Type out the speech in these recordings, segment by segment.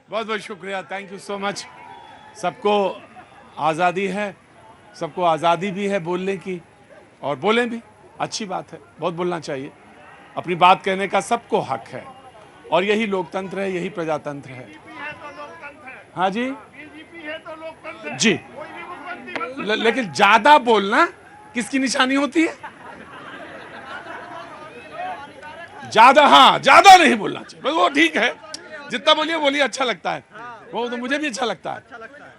बहुत बहुत शुक्रिया, थैंक यू सो मच। सबको आज़ादी है, सबको आज़ादी भी है बोलने की, और बोलें भी, अच्छी बात है, बहुत बोलना चाहिए। अपनी बात कहने का सबको हक है, और यही लोकतंत्र है, यही प्रजातंत्र है। हाँ जी, बीजेपी है तो लोकतंत्र है। जी। कोई भी मुख्यमंत्री बन लेकिन ज्यादा बोलना किसकी निशानी होती है? ज्यादा, हाँ, ज्यादा नहीं बोलना चाहिए, बस वो ठीक है, जितना बोलिए बोलिए, अच्छा लगता है, वो तो मुझे भी अच्छा लगता है।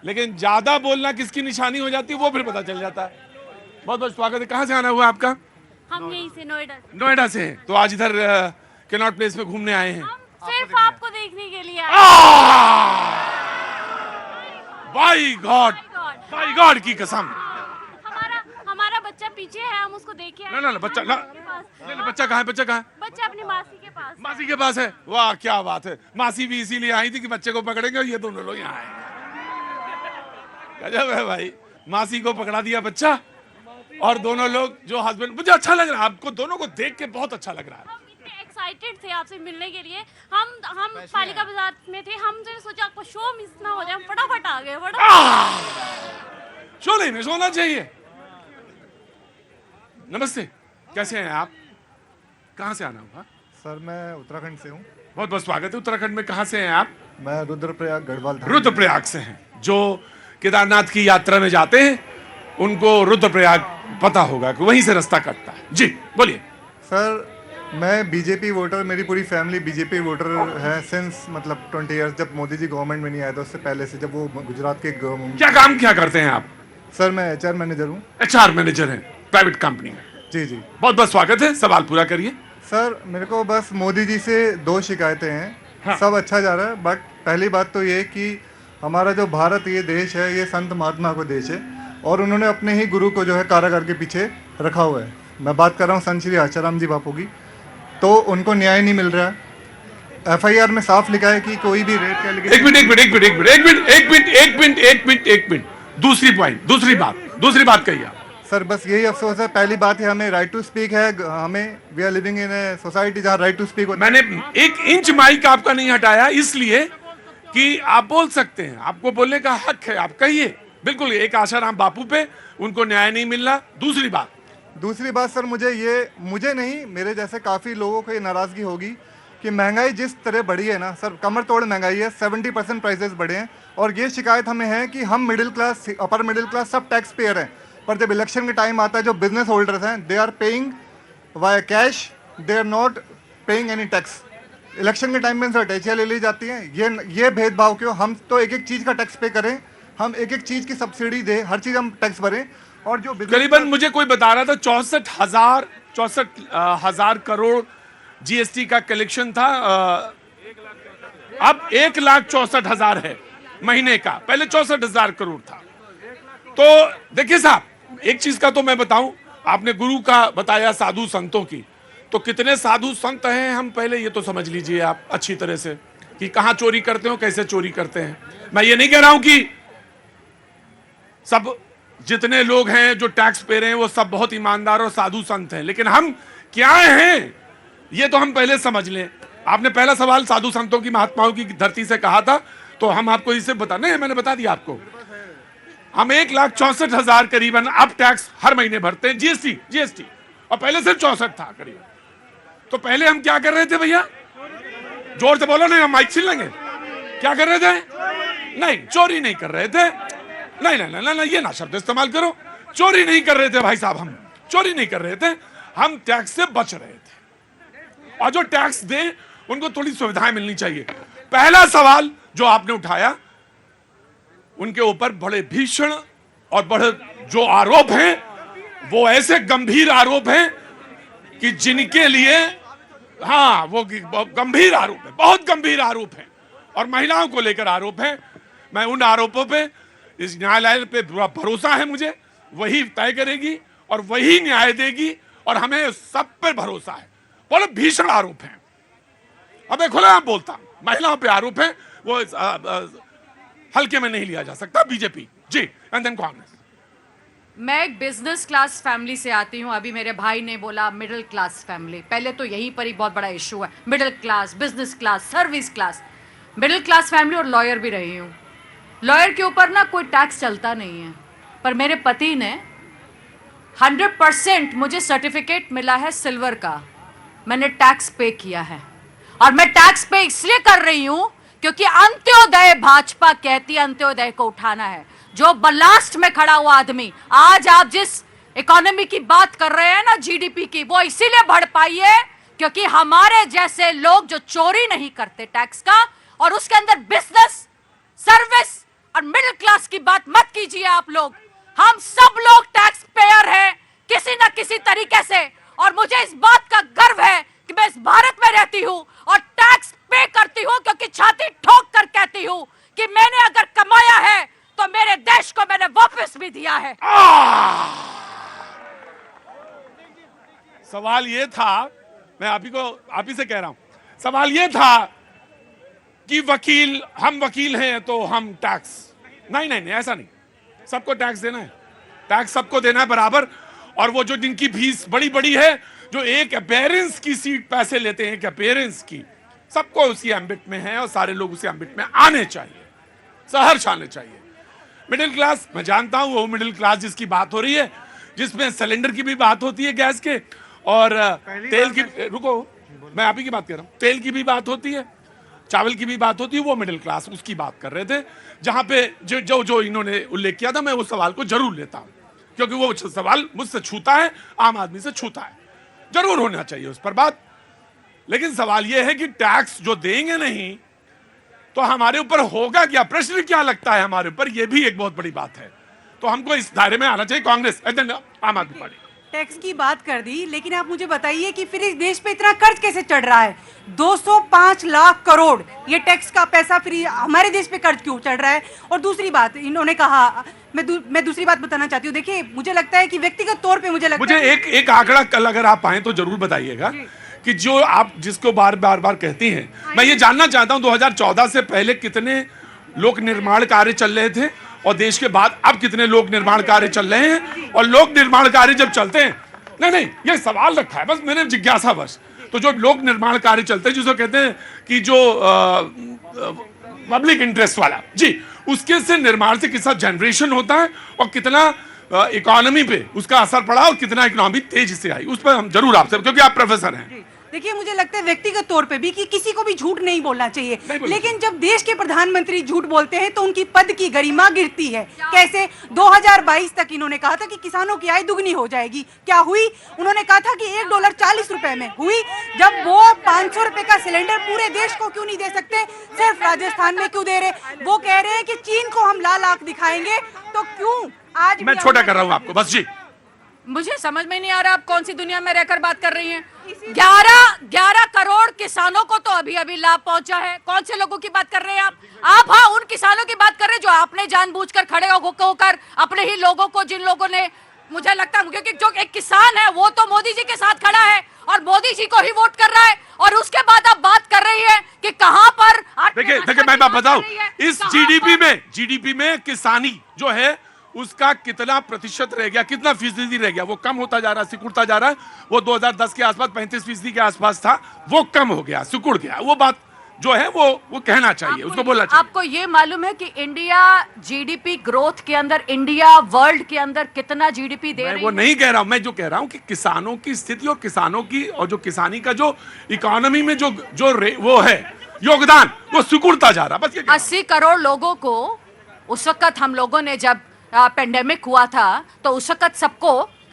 लेकिन ज्यादा बोलना किसकी निशानी हो जाती है वो फिर पता चल जाता है। बहुत बहुत स्वागत है। कहाँ से आना हुआ आपका? हम यहीं से नोएडा से। नोएडा से हैं, तो आज इधर कैनॉट प्लेस में घूमने आए हैं। हम सिर्फ आपको देखने के लिए आए। बाई गॉड, बाई गॉड की कसम। हमारा हमारा बच्चा पीछे है, हम उसको देख के आए। ना बच्चा ना, बच्चा कहाँ है? बच्चा कहाँ है? बच्चा अपनी मासी के पास। मासी के पास है। वाह क्या बात है। मासी भी इसीलिए आई थी कि बच्चे को पकड़ेंगे और ये दोनों लोग यहाँ आएंगे। गजब है भाई, मासी को पकड़ा दिया बच्चा, और दोनों लोग जो हस्बैंड। मुझे अच्छा लग रहा है, आपको दोनों को देख के बहुत अच्छा लग रहा है। हम इतने एक्साइटेड थे आपसे मिलने के लिए। हम पालिका बाजार में थे, हमने सोचा आपको शो मिस ना हो जाए, हम फटाफट आ गए। फटाफट। शो नहीं मिस होना चाहिए। नमस्ते, कैसे हैं आप? कहाँ से आना हुआ? सर मैं उत्तराखंड से हूँ। बहुत बहुत स्वागत है। उत्तराखंड में कहाँ से हैं आप? मैं रुद्रप्रयाग गढ़वाल था। रुद्रप्रयाग से हैं। जो केदारनाथ की यात्रा में जाते हैं उनको रुद्रप्रयाग पता होगा कि वहीं से रास्ता कटता है। जी बोलिए। सर मैं बीजेपी वोटर, मेरी पूरी फैमिली बीजेपी वोटर है सिंस मतलब 20 इयर्स। जब मोदी जी गवर्नमेंट में नहीं आए थे उससे पहले से, जब वो गुजरात के क्या काम क्या करते हैं आप? सर मैं एचआर मैनेजर हूँ। एचआर मैनेजर हैं प्राइवेट कंपनी में। जी जी। बहुत बहुत स्वागत है, सवाल पूरा करिए। सर मेरे को बस मोदी जी से 2 शिकायतें हैं। हाँ। सब अच्छा जा रहा है, बट पहली बात तो ये कि हमारा जो भारत ये देश है, ये संत महात्मा का देश है, और उन्होंने अपने ही गुरु को जो है कारागार के पीछे रखा हुआ है। मैं बात कर रहा हूँ संत श्री आचाराम जी बापू की। तो उनको न्याय नहीं मिल रहा है। एफआईआर में साफ लिखा है कि कोई भी रेप का एक मिनट। दूसरी बात कहिए आप। सर बस यही अफसोस है। पहली बात है हमें राइट टू स्पीक है, हमें we are living in a society जहाँ राइट टू स्पीक होता है। मैंने 1 इंच माइक आपका नहीं हटाया, इसलिए कि आप बोल सकते हैं, आपको बोलने का हक है, आप कहिए। बिल्कुल, एक आशाराम बापू पे उनको न्याय नहीं मिल रहा। दूसरी बात सर मुझे नहीं, मेरे जैसे काफ़ी लोगों को ये नाराज़गी होगी कि महंगाई जिस तरह बढ़ी है ना सर, कमर तोड़ महंगाई है। 70% प्राइसेस बढ़े हैं, और ये शिकायत हमें है कि हम middle class, upper middle class सब टैक्स पेयर हैं, पर जब इलेक्शन के टाइम आता है जो बिजनेस होल्डर्स हैं they are paying via cash, they are not paying any tax. Election के टाइम में सर टैक्सियाँ ले ली जाती हैं। ये भेदभाव क्यों? हम तो एक एक चीज़ का टैक्स पे करें, हम एक एक चीज़ की सब्सिडी दें, हर चीज़ हम टैक्स भरें। और जो करीबन मुझे कोई बता रहा था 64,000 करोड़ जीएसटी का कलेक्शन था। अब 1,64,000 है महीने का, पहले 64,000 करोड़ था। तो देखिए साहब, एक चीज का तो मैं बताऊं, आपने गुरु का बताया, साधु संतों की, तो कितने साधु संत हैं हम पहले ये तो समझ लीजिए आप अच्छी तरह से कि कहां चोरी करते हो, कैसे चोरी करते हैं। मैं ये नहीं कह रहा हूं कि सब जितने लोग हैं जो टैक्स पे रहे हैं वो सब बहुत ईमानदार और साधु संत हैं, लेकिन हम क्या हैं ये तो हम पहले समझ लें। आपने पहला सवाल साधु संतों की, महात्माओं की धरती से कहा था, तो हम आपको इसे बता नहीं, मैंने बता दिया आपको। हम 1,64,000 करीबन अब टैक्स हर महीने भरते हैं, जीएसटी, और पहले सिर्फ 64 था करीबन। तो पहले हम क्या कर रहे थे भैया? जोर से बोलो, नहीं हम माइक छीन लेंगे। क्या कर रहे थे? नहीं, चोरी नहीं कर रहे थे। नहीं, ये ना शब्द इस्तेमाल करो। चोरी नहीं कर रहे थे भाई साहब, हम चोरी नहीं कर रहे थे, हम टैक्स से बच रहे थे। और जो टैक्स दें उनको थोड़ी सुविधाएं मिलनी चाहिए। पहला सवाल जो आपने उठाया, उनके ऊपर बड़े भीषण और बड़े जो आरोप हैं वो ऐसे गंभीर आरोप हैं कि जिनके लिए, हाँ, वो गंभीर आरोप है, बहुत गंभीर आरोप है, और महिलाओं को लेकर आरोप है। मैं उन आरोपों पे, इस न्यायालय पे पूरा भरोसा है मुझे, वही तय करेगी और वही न्याय देगी, और हमें सब पर भरोसा है। बड़े भीषण आरोप हैं। अब मैं खुला बोलता हूं, महिलाओं पे आरोप है, वो हल्के में नहीं लिया जा सकता। BJP ji, and then Congress. मैं एक बिजनेस क्लास फैमिली से आती हूँ। अभी मेरे भाई ने बोला मिडिल क्लास फैमिली, पहले तो यहीं पर ही बहुत बड़ा इशू है, middle class, business class, service class. Middle class family और लॉयर भी रही हूँ। लॉयर के ऊपर ना कोई टैक्स चलता नहीं है, पर मेरे पति ने 100% मुझे सर्टिफिकेट मिला है सिल्वर का। मैंने टैक्स पे किया है, और मैं टैक्स पे इसलिए कर रही हूँ क्योंकि अंत्योदय, भाजपा कहती है अंत्योदय को उठाना है। जो बलास्ट में खड़ा हुआ आदमी, आज आप जिस इकोनॉमी की बात कर रहे हैं ना, जीडीपी की, वो इसीलिए बढ़ पाई है क्योंकि हमारे जैसे लोग जो चोरी नहीं करते टैक्स का, और उसके अंदर बिजनेस, सर्विस और मिडिल क्लास की बात मत कीजिए आप लोग। हम सब लोग टैक्स पेयर हैं किसी न किसी तरीके से, और मुझे इस बात का गर्व है कि मैं इस भारत में रहती हूं और टैक्स पे करती हूं, क्योंकि छाती ठोक कर कहती हूं कि मैंने अगर कमाया है तो मेरे देश को मैंने वापस भी दिया है। सवाल ये था, मैं आप ही से कह रहा हूं, सवाल ये था कि हम वकील हैं तो हम टैक्स नहीं, ऐसा नहीं। सबको टैक्स देना है, टैक्स सबको देना है बराबर। और वो जो जिनकी फीस बड़ी बड़ी है, जो एक अपीयरेंस की सीट पैसे लेते हैं, एक अपीयरेंस की, सबको उसी एम्बिट में है और सारे लोग उसी एम्बिट में आने चाहिए, सहर्ष आने चाहिए। मिडिल क्लास, मैं जानता हूं वो मिडिल क्लास जिसकी बात हो रही है, जिसमें सिलेंडर की भी बात होती है, गैस के, और तेल की, रुको मैं आप ही की बात कर रहा हूं, तेल की भी बात होती है, चावल की भी बात होती है, वो मिडिल क्लास उसकी बात कर रहे थे। जहां पे जो इन्होंने उल्लेख किया था, मैं उस सवाल को जरूर लेता हूं क्योंकि वो सवाल मुझसे छूता है, आम आदमी से छूता है, जरूर होना चाहिए उस पर बात। लेकिन सवाल यह है कि टैक्स जो देंगे नहीं तो हमारे ऊपर होगा क्या, प्रश्न क्या लगता है हमारे ऊपर, यह भी एक बहुत बड़ी बात है। तो हमको इस दायरे में आना चाहिए। कांग्रेस, आम आदमी पार्टी टैक्स की बात कर दी, लेकिन आप मुझे बताइए कि फिर इस देश पे इतना कर्ज कैसे चढ़ रहा है? 205 लाख करोड़ ये टैक्स का पैसा फिर हमारे देश पे कर्ज क्यों चढ़ रहा है? और दूसरी बात इन्होंने कहा, मैं दूसरी बात बताना चाहती हूँ। देखिए, मुझे लगता है कि व्यक्तिगत तौर पे मुझे एक आंकड़ा कल अगर आप पाएं तो जरूर बताइएगा कि जो आप जिसको बार बार कहती हैं, मैं ये जानना चाहता हूं 2014 से पहले कितने लोक निर्माण कार्य चल रहे थे और देश के बाद अब कितने लोक निर्माण कार्य चल रहे हैं, और लोक निर्माण कार्य जब चलते हैं, नहीं ये सवाल रखा है बस मैंने जिज्ञासा बस। तो जो लोक निर्माण कार्य चलते हैं, जिसको कहते हैं कि जो पब्लिक इंटरेस्ट वाला, जी, उसके से निर्माण से कितना जनरेशन होता है और कितना इकोनॉमी पे उसका असर पड़ा और कितना इकोनॉमी तेजी से आई, उस पर हम जरूर आपसे, क्योंकि आप प्रोफेसर हैं। देखिए, मुझे लगता है व्यक्तिगत तौर पे भी कि किसी को भी झूठ नहीं बोलना चाहिए, लेकिन जब देश के प्रधानमंत्री झूठ बोलते हैं तो उनकी पद की गरिमा गिरती है। कैसे? 2022 तक इन्होंने कहा था कि किसानों की आय दुगनी हो जाएगी, क्या हुई? उन्होंने कहा था कि $1 40 रुपए में हुई। जब वो 500 रुपए का सिलेंडर पूरे देश को क्यों नहीं दे सकते, सिर्फ राजस्थान में क्यों दे रहे? वो कह रहे हैं कि चीन को हम लाल आंख दिखाएंगे, तो क्यों आज मैं छोटा कर रहा हूँ आपको बस। जी, मुझे समझ में नहीं आ रहा आप कौन सी दुनिया में रहकर बात कर रही हैं। 11 करोड़ किसानों को तो अभी लाभ पहुंचा है। कौन से लोगों की बात कर रहे हैं आप? हाँ, उन किसानों की बात कर रहे हैं जो आपने जानबूझकर खड़े होकर अपने ही लोगों को, जिन लोगों ने, मुझे लगता है क्योंकि जो एक किसान है वो तो मोदी जी के साथ खड़ा है और मोदी जी को ही वोट कर रहा है, और उसके बाद आप बात कर रही है कि कहां पर। देखिए मैं बात बताऊं, इस जीडीपी में किसानी जो है उसका कितना प्रतिशत रह गया, कितना फीसदी रह गया, वो कम होता जा रहा है, सिकुड़ता जा रहा है। वो 2010 के आसपास 35% के आसपास था, वो कम हो गया, सिकुड़ गया। वो बात जो है वो कहना चाहिए, उसको बोलना चाहिए। आपको ये मालूम है कि इंडिया जीडीपी ग्रोथ के अंदर, इंडिया वर्ल्ड के अंदर कितना जीडीपी दे रही है? मैं वो नहीं कह रहा हूं, मैं जो कह रहा हूं कि किसानों की स्थिति और किसानों की और जो किसानी का जो इकोनॉमी में जो वो है योगदान, वो सिकुड़ता जा रहा है बस। 80 करोड़ लोगों को उस वक्त हम लोगों ने, जब पेंडेमिक हुआ था तो उस वक्त सबको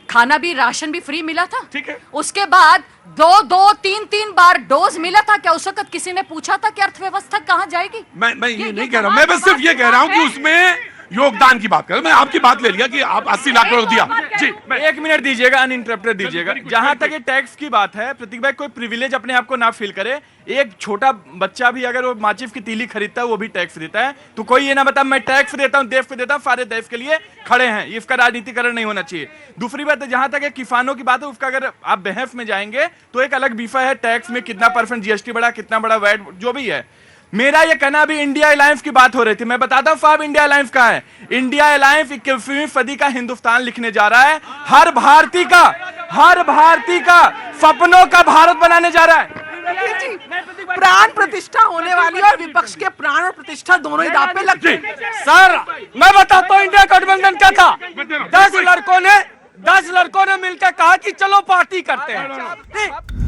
खाना भी, राशन भी फ्री मिला था। ठीक है। उसके बाद 2-3 बार डोज मिला था। क्या उस वक्त किसी ने पूछा था कि अर्थव्यवस्था कहां जाएगी? मैं ये नहीं कह रहा हूं, मैं बस सिर्फ ये कह रहा हूं कि उसमें योगदान की बात कर, मैं आपकी बात ले लिया कि आप 80 लाख करोड़ दिया। जी, एक मिनट दीजिएगा, अनइंटरप्टेड दीजिएगा। जहां तक ये टैक्स की बात है, प्रतीक भाई, कोई प्रिविलेज अपने आप को ना फील करे। एक छोटा बच्चा भी अगर वो माचिस की तीली खरीदता है वो भी टैक्स देता है, तो कोई ये ना बता मैं टैक्स देता हूं, देश को देता हूं, सारे देश के लिए खड़े हैं, इसका राजनीतिकरण नहीं होना चाहिए। दूसरी बात, जहां तक किसानों की बात है, उसका अगर आप बहस में जाएंगे तो एक अलग विषय है, टैक्स में कितना % जीएसटी बढ़ा, कितना बड़ा वैट, जो भी है। मेरा ये कहना, अभी इंडिया अलायंस की बात हो रही थी, मैं बताता हूं साहब इंडिया अलायंस का है। इंडिया अलायंस 21वीं सदी का हिंदुस्तान लिखने जा रहा है। हर भारतीय का सपनों का भारत बनाने जा रहा है। प्राण प्रतिष्ठा होने वाली है और विपक्ष के प्राण और प्रतिष्ठा दोनों ही दांव पे लगते हैं। सर मैं बताता हूँ इंडिया गठबंधन क्या था। 10 लड़कों ने मिलकर कहा कि चलो पार्टी करते हैं।